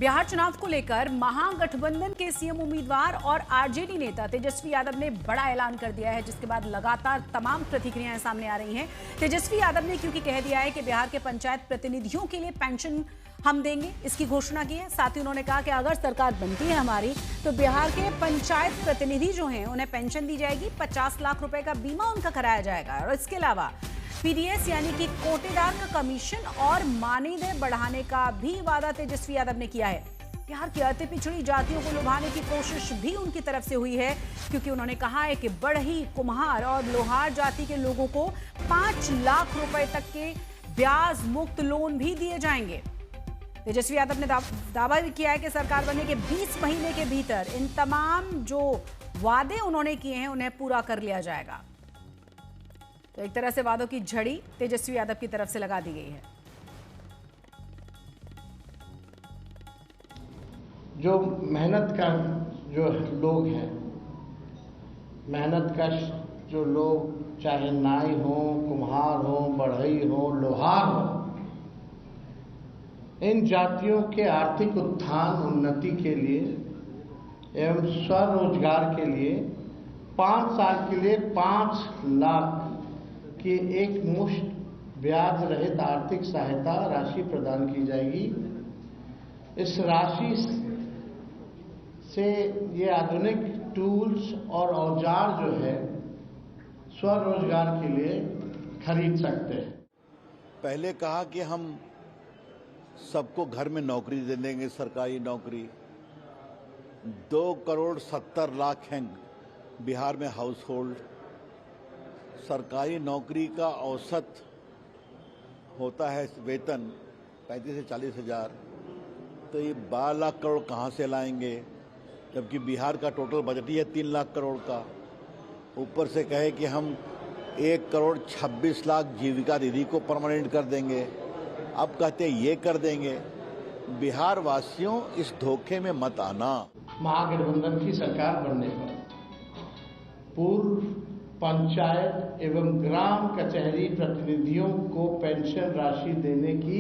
बिहार चुनाव को लेकर महागठबंधन के सीएम उम्मीदवार और आरजेडी नेता तेजस्वी यादव ने बड़ा ऐलान कर दिया है, जिसके बाद लगातार तमाम प्रतिक्रियाएं सामने आ रही हैं। तेजस्वी यादव ने क्योंकि कह दिया है कि बिहार के पंचायत प्रतिनिधियों के लिए पेंशन हम देंगे, इसकी घोषणा की है। साथ ही उन्होंने कहा कि अगर सरकार बनती है हमारी तो बिहार के पंचायत प्रतिनिधि जो हैं उन्हें पेंशन दी जाएगी, 50 लाख रुपए का बीमा उनका कराया जाएगा। और इसके अलावा पीडीएस यानी कि कोटेदार का कमीशन और मानदेय बढ़ाने का भी वादा तेजस्वी यादव ने किया है। बिहार की अति पिछड़ी जातियों को लुभाने की कोशिश भी उनकी तरफ से हुई है, क्योंकि उन्होंने कहा है कि बढ़ई, कुम्हार और लोहार जाति के लोगों को 5 लाख रुपए तक के ब्याज मुक्त लोन भी दिए जाएंगे। तेजस्वी यादव ने दावा भी किया है कि सरकार बनने के 20 महीने के भीतर इन तमाम जो वादे उन्होंने किए हैं उन्हें पूरा कर लिया जाएगा। तो एक तरह से वादों की झड़ी तेजस्वी यादव की तरफ से लगा दी गई है। जो मेहनत का जो लोग हैं, मेहनत का जो लोग, चाहे नाई हो, कुम्हार हो, बढ़ई हो, लोहार हो, इन जातियों के आर्थिक उत्थान उन्नति के लिए एवं स्वरोजगार के लिए 5 साल के लिए 5 लाख की एक मुश्त ब्याज रहित आर्थिक सहायता राशि प्रदान की जाएगी। इस राशि से ये आधुनिक टूल्स और औजार जो है स्वरोजगार के लिए खरीद सकते हैं। पहले कहा कि हम सबको घर में नौकरी दे देंगे, सरकारी नौकरी। 2,70,00,000 हैं बिहार में हाउस होल्ड। सरकारी नौकरी का औसत होता है वेतन 35 से 40 हज़ार, तो ये 12 लाख करोड़ कहाँ से लाएंगे, जबकि बिहार का टोटल बजट ही है 3 लाख करोड़ का। ऊपर से कहे कि हम 1,26,00,000 जीविका दीदी को परमानेंट कर देंगे, अब कहते ये कर देंगे। बिहार वासियों, इस धोखे में मत आना। महागठबंधन की सरकार बनने पर पूर्व पंचायत एवं ग्राम कचहरी प्रतिनिधियों को पेंशन राशि देने की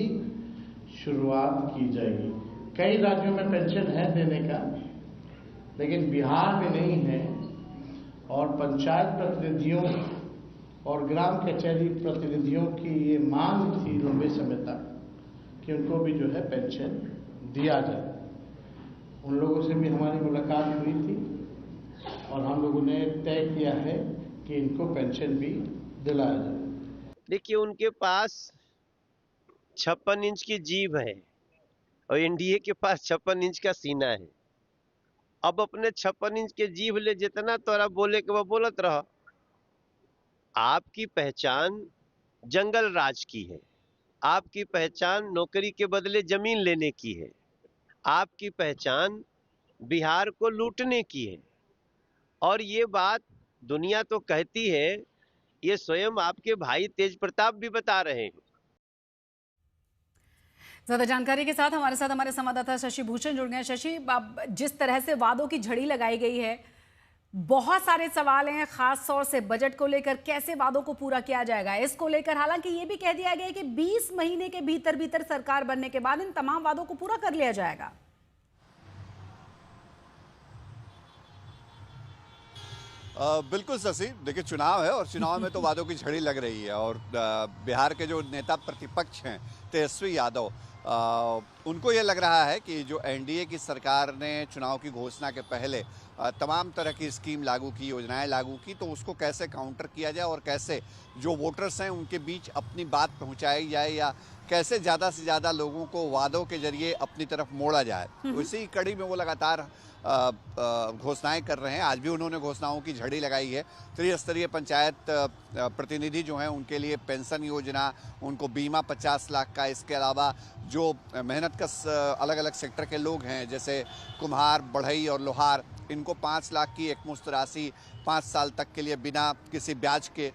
शुरुआत की जाएगी। कई राज्यों में पेंशन है देने का, लेकिन बिहार में नहीं है। और पंचायत प्रतिनिधियों और ग्राम कचहरी प्रतिनिधियों की ये मांग थी लंबे समय तक कि उनको भी जो है पेंशन दिया जाए। उन लोगों से भी हमारी मुलाकात हुई थी और हम लोगों ने तय किया है कि इनको पेंशन भी दिलाया जाए। देखिए, उनके पास 56 इंच की जीभ है और एनडीए के पास 56 इंच का सीना है। अब अपने 56 इंच के जीभ ले जितना तोरा बोले के वो बोलत रहा। आपकी पहचान जंगल राज की है, आपकी पहचान नौकरी के बदले जमीन लेने की है, आपकी पहचान बिहार को लूटने की है। और ये बात दुनिया तो कहती है, ये स्वयं आपके भाई तेज प्रताप भी बता रहे हैं। ज्यादा जानकारी के साथ हमारे संवाददाता शशि भूषण जुड़ गए। शशि, जिस तरह से वादों की झड़ी लगाई गई है, बहुत सारे सवाल हैं, खास तौर से बजट को लेकर। कैसे वादों को पूरा किया जाएगा इसको लेकर? हालांकि ये भी कह दिया गया है कि 20 महीने के भीतर सरकार बनने के बाद इन तमाम वादों को पूरा कर लिया जाएगा। बिल्कुल शशि, देखिए चुनाव है और चुनाव में तो वादों की झड़ी लग रही है। और बिहार के जो नेता प्रतिपक्ष हैं तेजस्वी यादव, उनको ये लग रहा है कि जो एनडीए की सरकार ने चुनाव की घोषणा के पहले तमाम तरह की स्कीम लागू की, योजनाएं लागू की, तो उसको कैसे काउंटर किया जाए और कैसे जो वोटर्स हैं उनके बीच अपनी बात पहुंचाई जाए, या कैसे ज़्यादा से ज़्यादा लोगों को वादों के जरिए अपनी तरफ मोड़ा जाए। तो इसी कड़ी में वो लगातार घोषणाएं कर रहे हैं। आज भी उन्होंने घोषणाओं की झड़ी लगाई है। त्रिस्तरीय पंचायत प्रतिनिधि जो हैं उनके लिए पेंशन योजना, उनको बीमा 50 लाख का। इसके अलावा जो मेहनत कश अलग अलग सेक्टर के लोग हैं, जैसे कुम्हार, बढ़ई और लोहार, इनको 5 लाख की एकमुश्त राशि 5 साल तक के लिए बिना किसी ब्याज के।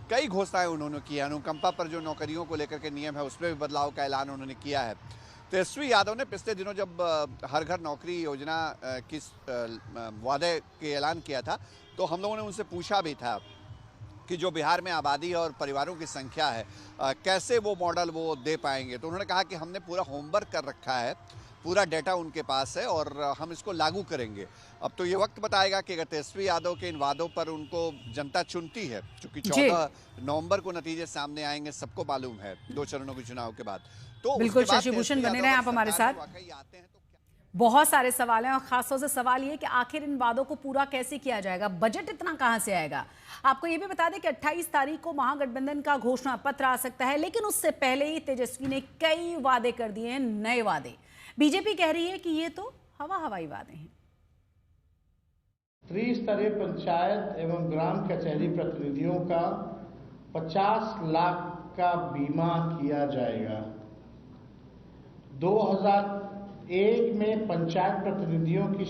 कई घोषणाएं उन्होंने की है। अनुकंपा पर जो नौकरियों को लेकर के नियम है उसमें भी बदलाव का ऐलान उन्होंने किया है। तेजस्वी यादव ने पिछले दिनों जब हर घर नौकरी योजना की वादे के ऐलान किया था, तो हम लोगों ने उनसे पूछा भी था कि जो बिहार में आबादी और परिवारों की संख्या है, कैसे वो मॉडल वो दे पाएंगे। तो उन्होंने कहा कि हमने पूरा होमवर्क कर रखा है पूरा डेटा उनके पास है और हम इसको लागू करेंगे। अब तो ये वक्त बताएगा कि अगर तेजस्वी यादव के इन वादों पर उनको जनता चुनती है, क्योंकि 14 नवंबर को नतीजे सामने आएंगे, सबको मालूम है 2 चरणों के चुनाव के बाद। तो बिल्कुल शशि भूषण बने रहे आप हमारे साथ। आते हैं तो बहुत सारे सवाल हैं और खासतौर से सवाल ये कि आखिर इन वादों को पूरा कैसे किया जाएगा, बजट इतना कहां से आएगा। आपको ये भी बता दें कि 28 तारीख को महागठबंधन का घोषणा पत्र आ सकता है, लेकिन उससे पहले ही तेजस्वी ने कई वादे कर दिए हैं, नए वादे। बीजेपी कह रही है कि ये तो हवाई वादे हैं। त्रिस्तरीय पंचायत एवं ग्राम कचहरी प्रतिनिधियों का 50 लाख का बीमा किया जाएगा। 2001 में पंचायत प्रतिनिधियों की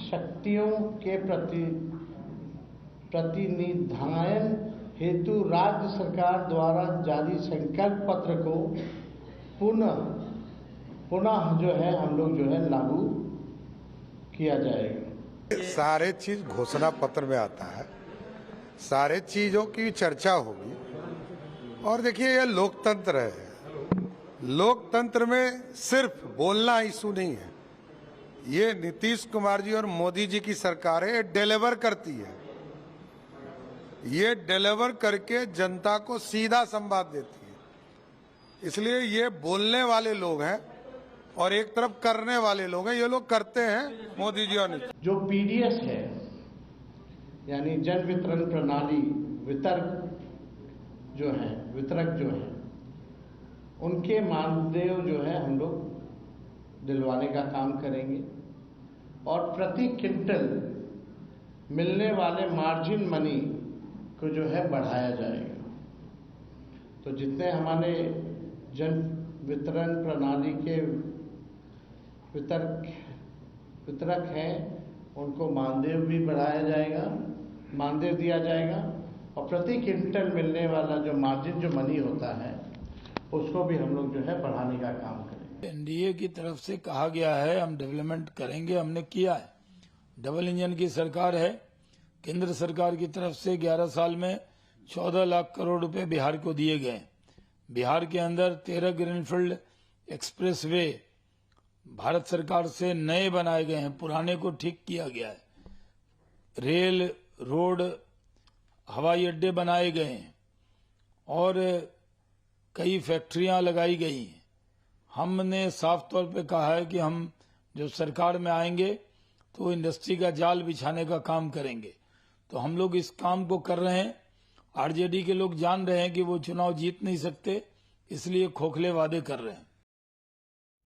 शक्तियों के प्रतिनिधान हेतु राज्य सरकार द्वारा जारी संकल्प पत्र को पुनः जो है हम लोग जो है लागू किया जाएगा। सारे चीज घोषणा पत्र में आता है, सारे चीजों की चर्चा होगी। और देखिए ये लोकतंत्र है, लोकतंत्र में सिर्फ बोलना इशू नहीं है। ये नीतीश कुमार जी और मोदी जी की सरकार है, ये डिलीवर करती है। ये डिलीवर करके जनता को सीधा संवाद देती है। इसलिए ये बोलने वाले लोग हैं और एक तरफ करने वाले लोग हैं। ये लोग करते हैं मोदी जी और नीतीश। जो पीडीएस है यानी जन वितरण प्रणाली वितरक जो है उनके मानदेय जो है हम लोग दिलवाने का काम करेंगे और प्रति क्विंटल मिलने वाले मार्जिन मनी को जो है बढ़ाया जाएगा। तो जितने हमारे जन वितरण प्रणाली के वितरक हैं उनको मानदेय भी बढ़ाया जाएगा, मानदेय दिया जाएगा और प्रति क्विंटल मिलने वाला जो मार्जिन जो मनी होता है उसको भी हम लोग जो है बढ़ाने का काम करेंगे। एनडीए की तरफ से कहा गया है हम डेवलपमेंट करेंगे, हमने किया है। डबल इंजन की सरकार है। केंद्र सरकार की तरफ से 11 साल में 14 लाख करोड़ रुपए बिहार को दिए गए। बिहार के अंदर 13 ग्रीनफील्ड एक्सप्रेसवे भारत सरकार से नए बनाए गए हैं, पुराने को ठीक किया गया है। रेल, रोड, हवाई अड्डे बनाए गए हैं और कई फैक्ट्रियां लगाई गई हैं। हमने साफ तौर पे कहा है कि हम जो सरकार में आएंगे तो इंडस्ट्री का जाल बिछाने का काम करेंगे। तो हम लोग इस काम को कर रहे हैं। आरजेडी के लोग जान रहे हैं कि वो चुनाव जीत नहीं सकते, इसलिए खोखले वादे कर रहे हैं।